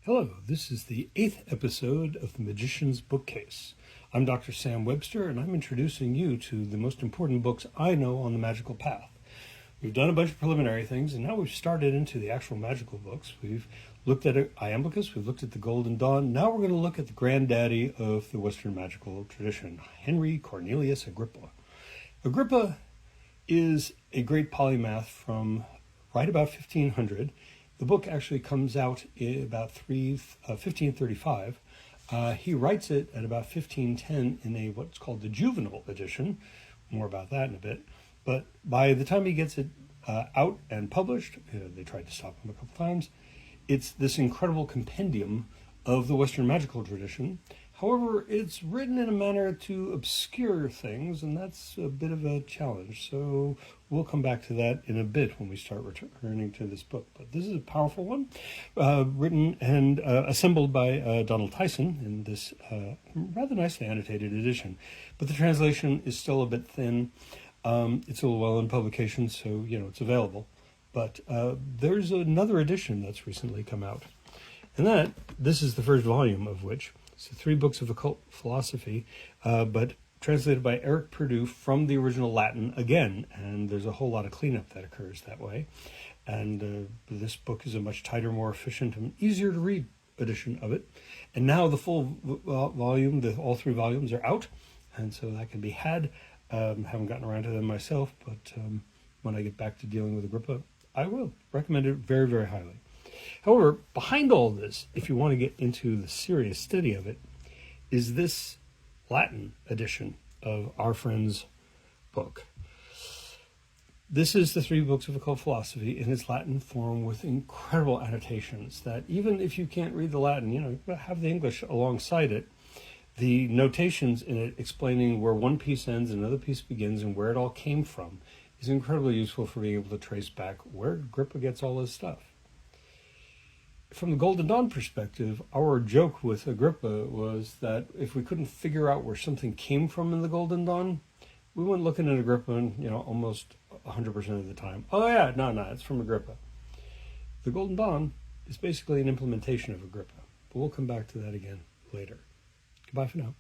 Hello, this is the 8th episode of The Magician's Bookcase. I'm Dr. Sam Webster, and I'm introducing you to the most important books I know on the magical path. We've done a bunch of preliminary things, and now we've started into the actual magical books. We've looked at Iamblichus, we've looked at the Golden Dawn. Now we're going to look at the granddaddy of the Western magical tradition, Henry Cornelius Agrippa. Agrippa is a great polymath from right about 1500. The book actually comes out in about 1535. He writes it at about 1510 in what's called the juvenile edition. More about that in a bit. But by the time he gets it out and published, they tried to stop him a couple times, it's this incredible compendium of the Western magical tradition. However, it's written in a manner to obscure things, and that's a bit of a challenge. So we'll come back to that in a bit when we start returning to this book. But this is a powerful one, written and assembled by Donald Tyson in this rather nicely annotated edition. But the translation is still a bit thin. It's a little well in publication, so it's available. But there's another edition that's recently come out. And this is the first volume of which. So 3 books of occult philosophy, but translated by Eric Purdue from the original Latin again, and there's a whole lot of cleanup that occurs that way. And this book is a much tighter, more efficient, and easier to read edition of it. And now the full volume, all 3 volumes are out, and so that can be had. Haven't gotten around to them myself, but when I get back to dealing with Agrippa, I will recommend it very, very highly. However, behind all this, if you want to get into the serious study of it, is this Latin edition of our friend's book. This is the 3 books of occult philosophy in its Latin form with incredible annotations that even if you can't read the Latin, have the English alongside it. The notations in it explaining where one piece ends and another piece begins and where it all came from is incredibly useful for being able to trace back where Agrippa gets all his stuff. From the Golden Dawn perspective, our joke with Agrippa was that if we couldn't figure out where something came from in the Golden Dawn, we went looking at Agrippa and, almost 100% of the time, oh yeah, no, it's from Agrippa. The Golden Dawn is basically an implementation of Agrippa, but we'll come back to that again later. Goodbye for now.